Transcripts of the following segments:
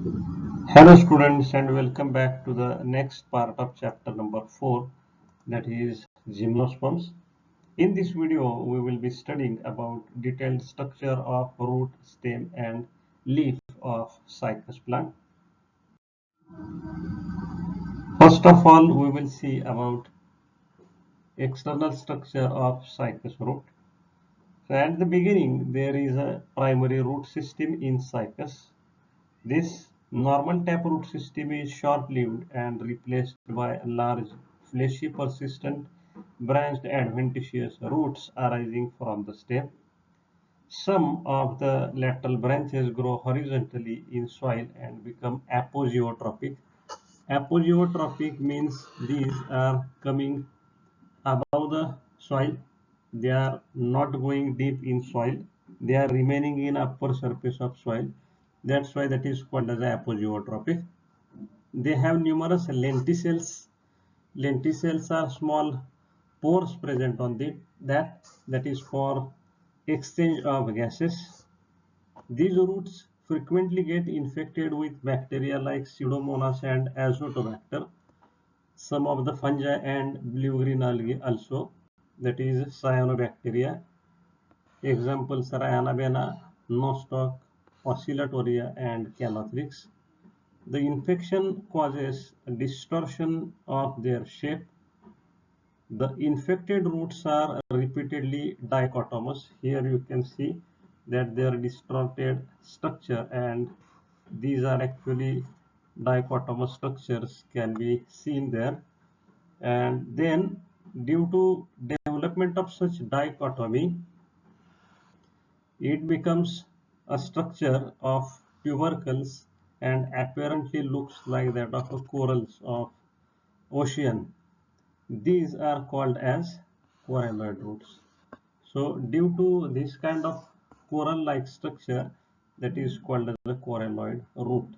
Hello students and welcome back to the next part of chapter number 4, that is gymnosperms. In this video we will be studying about detailed structure of root, stem and leaf of cycas plant. First of all we will see about external structure of cycas root. So at the beginning there is a primary root system in cycas. This normal taproot system is short-lived and replaced by large, fleshy, persistent, branched adventitious roots arising from the stem. Some of the lateral branches grow horizontally in soil and become apogeotropic. Apogeotropic means these are coming above the soil. They are not going deep in soil. They are remaining in upper surface of soil. That's why that is called as apogeotropic. They have numerous lenticels. Lenticels are small pores present on that is for exchange of gases. These roots frequently get infected with bacteria like Pseudomonas and Azotobacter. Some of the fungi and blue-green algae also, that is cyanobacteria. Examples are Anabena, Nostoc, Oscillatoria and Calothrix. The infection causes a distortion of their shape. The infected roots are repeatedly dichotomous. Here you can see that their distorted structure, and these are actually dichotomous structures can be seen there. And then due to development of such dichotomy, it becomes a structure of tubercles and apparently looks like that of a corals of ocean. These are called as coralloid roots. So due to this kind of coral-like structure, that is called as the coralloid root.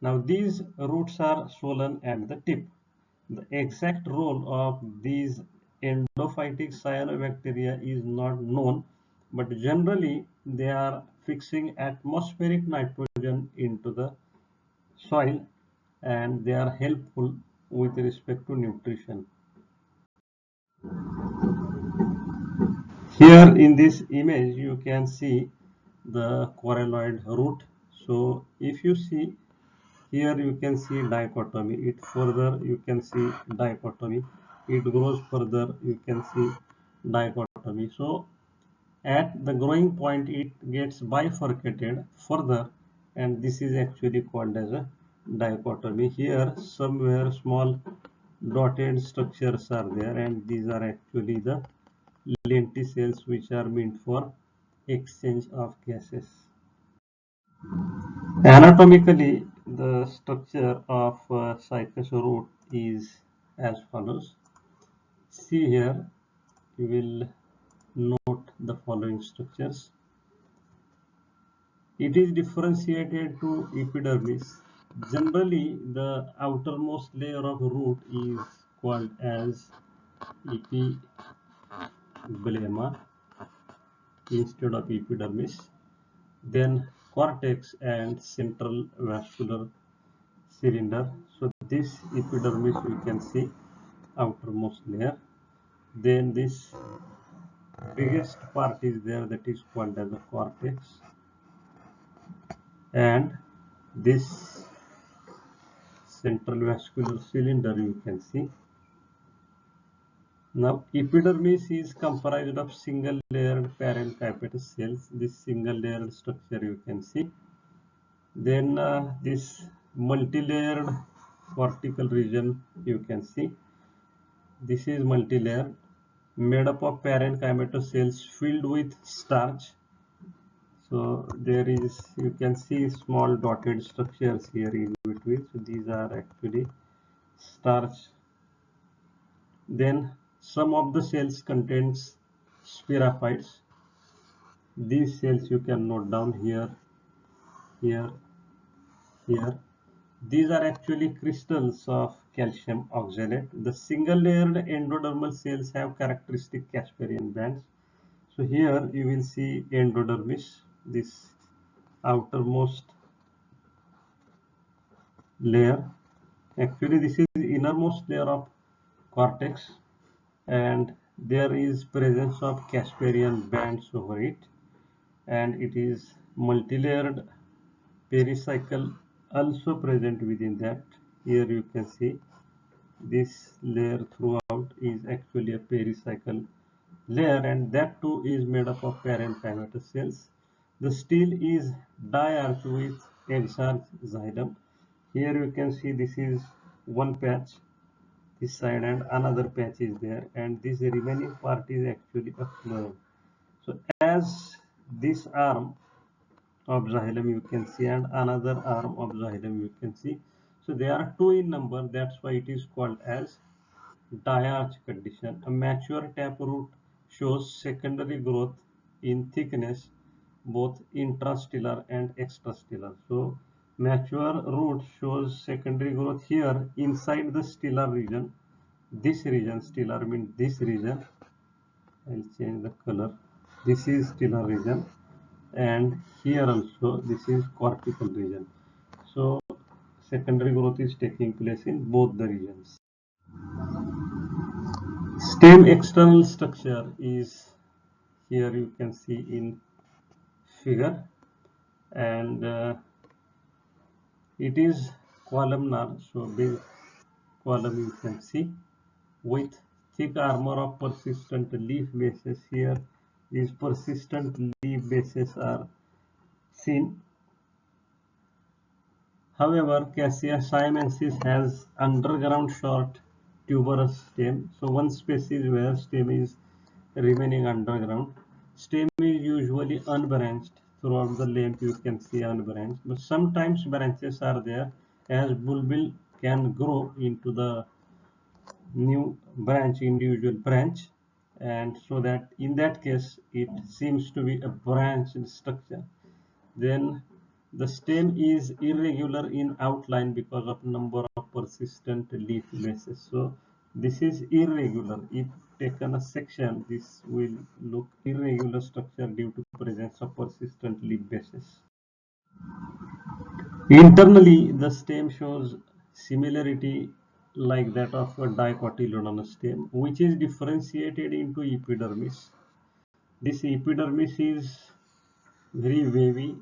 Now these roots are swollen at the tip. The exact role of these endophytic cyanobacteria is not known, but generally they are fixing atmospheric nitrogen into the soil and they are helpful with respect to nutrition. Here in this image you can see the coralloid root. So if you see here, you can see dichotomy. It further you can see dichotomy. It grows further, you can see dichotomy. So at the growing point it gets bifurcated further, and this is actually called as a dichotomy. Here somewhere small dotted structures are there, and these are actually the lenticels which are meant for exchange of gases. Anatomically, the structure of cycas root is as follows. See here, you will note the following structures. It is differentiated to epidermis. Generally, the outermost layer of root is called as epiblema instead of epidermis. Then cortex and central vascular cylinder. So this epidermis you can see outermost layer. Then this biggest part is there, that is called as the cortex, and this central vascular cylinder you can see. Now epidermis is comprised of single layered parenchymatous cells. This single layered structure you can see. Then this multi-layered cortical region you can see. This is multi-layered, made up of parenchymatous cells filled with starch. So there is, you can see small dotted structures here in between. So these are actually starch. Then some of the cells contains spirophytes. These cells you can note down here, here, here. These are actually crystals of calcium oxalate. The single layered endodermal cells have characteristic Casparian bands. So here you will see endodermis, this outermost layer. Actually, this is the innermost layer of cortex, and there is presence of Casparian bands over it, and it is multi-layered pericycle also present within that. Here you can see this layer throughout is actually a pericycle layer, and that too is made up of parenchymatous cells. The stele is diarch with exarch xylem. Here you can see this is one patch this side and another patch is there, and this remaining part is actually a phloem. So as this arm of xylem you can see and another arm of xylem you can see, so they are two in number, that's why it is called as diarch condition. A mature taproot shows secondary growth in thickness both intrastellar and extrastellar. So mature root shows secondary growth here inside the stellar region. This region, stellar means this region. I'll change the color. This is stellar region, and here also this is cortical region. So secondary growth is taking place in both the regions. Stem external structure is here you can see in figure, and it is columnar, so base column you can see with thick armor of persistent leaf bases. Here these persistent leaf bases are seen. However, Cassia siamensis has underground short tuberous stem. So one species where stem is remaining underground. Stem is usually unbranched. Throughout the length you can see unbranched, but sometimes branches are there as bulbil can grow into the new branch, individual branch, and so that in that case it seems to be a branched structure. Then the stem is irregular in outline because of number of persistent leaf bases. So this is irregular. If taken a section, this will look irregular structure due to presence of persistent leaf bases. Internally, the stem shows similarity like that of a dicotyledonous stem, which is differentiated into epidermis. This epidermis is very wavy.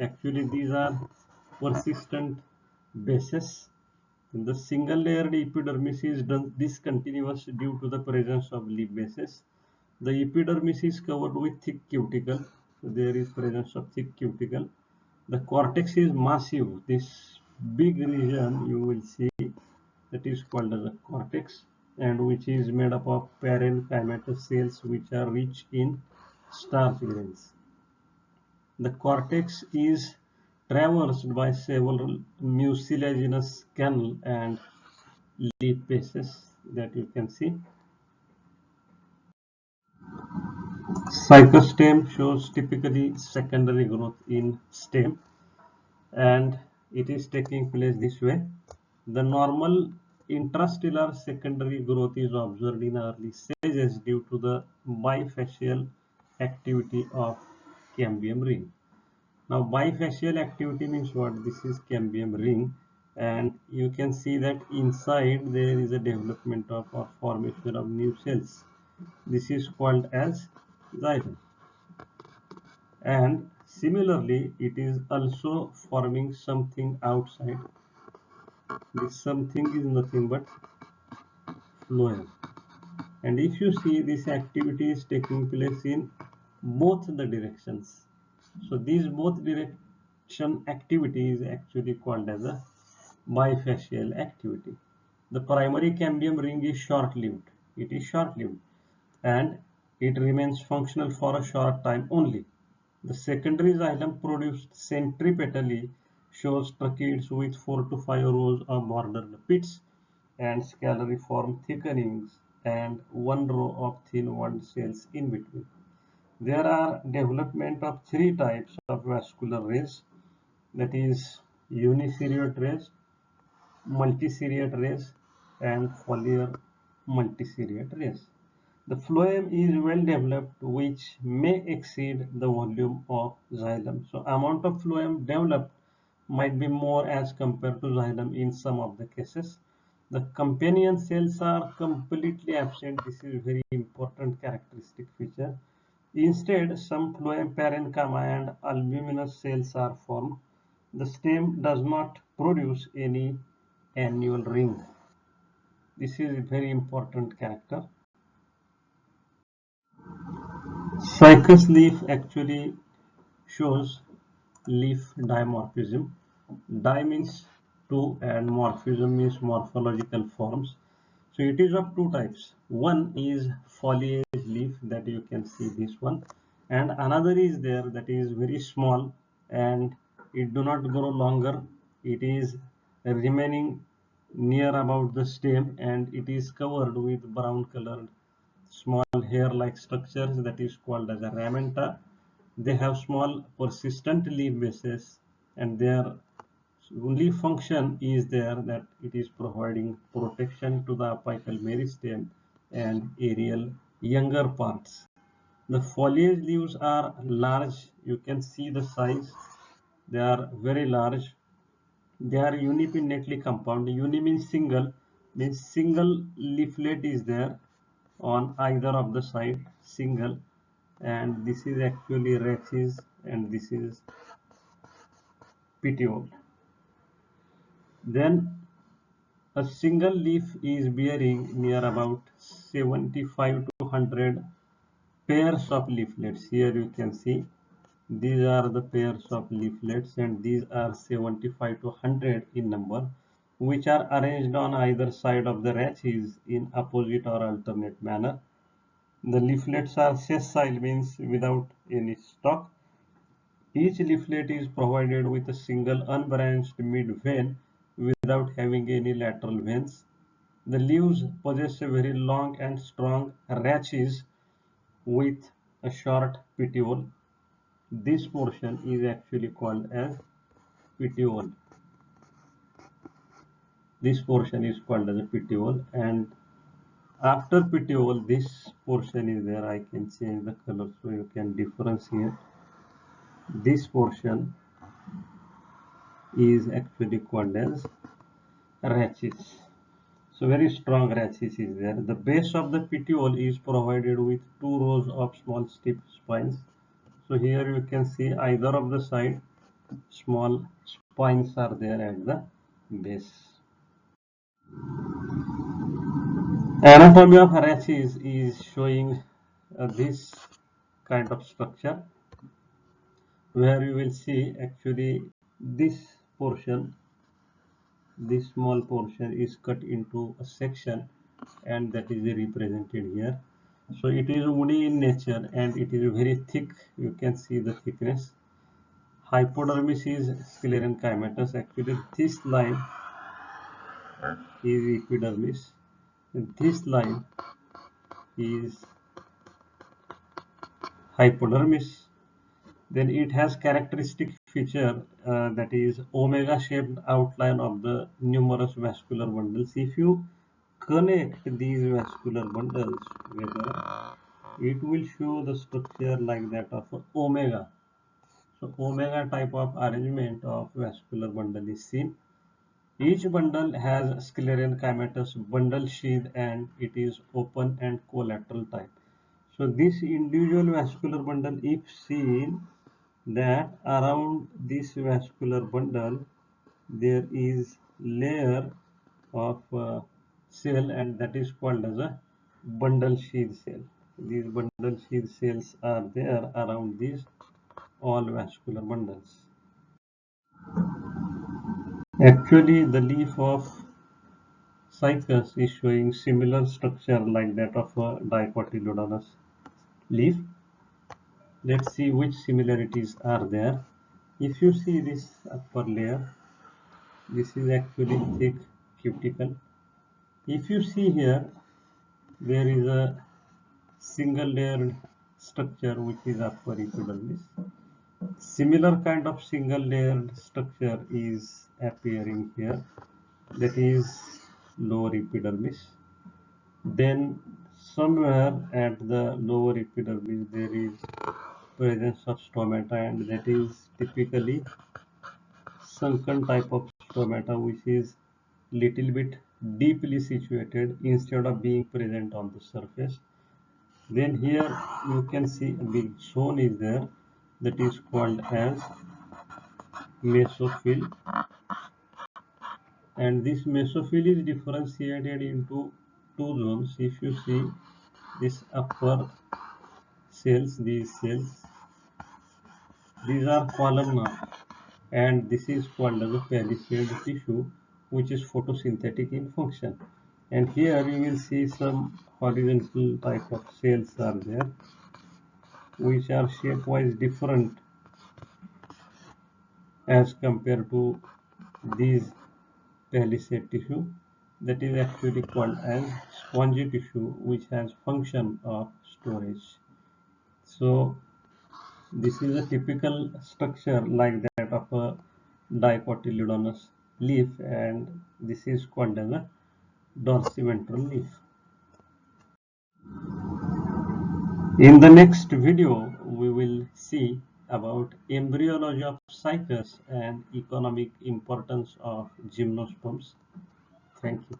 Actually, these are persistent bases. The single layered epidermis is discontinuous due to the presence of leaf bases. The epidermis is covered with thick cuticle. So there is presence of thick cuticle. The cortex is massive. This big region you will see that is called as a cortex, and which is made up of parenchymatous cells which are rich in starch grains. The cortex is traversed by several mucilaginous canal and leaf bases that you can see. Cycostem shows typically secondary growth in stem, and it is taking place this way. The normal intrastellar secondary growth is observed in early stages due to the bifacial activity of cambium ring. Now bifacial activity means what? This is cambium ring, and you can see that inside there is a development of or formation of new cells. This is called as xylem, and similarly it is also forming something outside. This something is nothing but phloem, and if you see this activity is taking place in both the directions. So these both direction activity is actually called as a bifacial activity. The primary cambium ring is short-lived. It is short-lived and it remains functional for a short time only. The secondary xylem produced centripetally shows tracheids with 4 to 5 rows of bordered pits and scalariform thickenings and one row of thin walled cells in between. There are development of three types of vascular rays, that is uniseriate rays, multiseriate rays, and foliar multiseriate rays. The phloem is well developed, which may exceed the volume of xylem. So amount of phloem developed might be more as compared to xylem in some of the cases. The companion cells are completely absent. This is very important characteristic feature. Instead, some phloem parenchyma and albuminous cells are formed. The stem does not produce any annual ring. This is a very important character. Cycas leaf actually shows leaf dimorphism. Di means two and morphism means morphological forms. So it is of two types. One is foliage leaf, that you can see this one, and another is there that is very small and it do not grow longer. It is remaining near about the stem and it is covered with brown colored small hair-like structures that is called as a ramenta. They have small persistent leaf bases and their only function is there that it is providing protection to the apical meristem and aerial younger parts. The foliage leaves are large. You can see the size. They are very large. They are unipinnately compound. Uni means single leaflet is there on either of the side, single, and this is actually rachis and this is petiole. Then a single leaf is bearing near about 75 to 100 pairs of leaflets. Here you can see these are the pairs of leaflets and these are 75 to 100 in number, which are arranged on either side of the rachis in opposite or alternate manner. The leaflets are sessile, means without any stalk. Each leaflet is provided with a single unbranched mid-vein without having any lateral veins. The leaves possess a very long and strong rachis with a short petiole. This portion is actually called as petiole. This portion is called as a petiole, and after petiole this portion is there. I can change the color so you can differentiate. This portion is actually called as rachis. So very strong rachis is there. The base of the petiole is provided with two rows of small stiff spines. So here you can see either of the side small spines are there at the base. Anatomy of rachis is showing this kind of structure where you will see actually this portion, this small portion is cut into a section and that is represented here. So it is woody in nature and it is very thick. You can see the thickness. Hypodermis is sclerenchymatous. Actually this line is epidermis and this line is hypodermis. Then it has characteristic feature that is omega shaped outline of the numerous vascular bundles. If you connect these vascular bundles together, it will show the structure like that of omega. So omega type of arrangement of vascular bundle is seen. Each bundle has sclerenchymatous bundle sheath and it is open and collateral type. So this individual vascular bundle, if seen, that around this vascular bundle there is layer of cell and that is called as a bundle sheath cell. These bundle sheath cells are there around these all vascular bundles. Actually, the leaf of cycas is showing similar structure like that of a dicotyledonous leaf. Let's see which similarities are there. If you see this upper layer, this is actually thick cuticle. If you see here, there is a single layered structure which is upper epidermis. Similar kind of single layered structure is appearing here, that is lower epidermis. Then somewhere at the lower epidermis there is presence of stomata and that is typically sunken type of stomata, which is little bit deeply situated instead of being present on the surface. Then here you can see a big zone is there, that is called as mesophyll, and this mesophyll is differentiated into two zones. If you see this upper cells, these are columnar, and this is called as a palisade tissue, which is photosynthetic in function. And here you will see some horizontal type of cells are there, which are shape-wise different as compared to these palisade tissue, that is actually called as spongy tissue, which has function of storage. So this is a typical structure like that of a dicotyledonous leaf, and this is called as a dorsiventral leaf. In the next video, we will see about embryology of cycas and economic importance of gymnosperms. Thank you.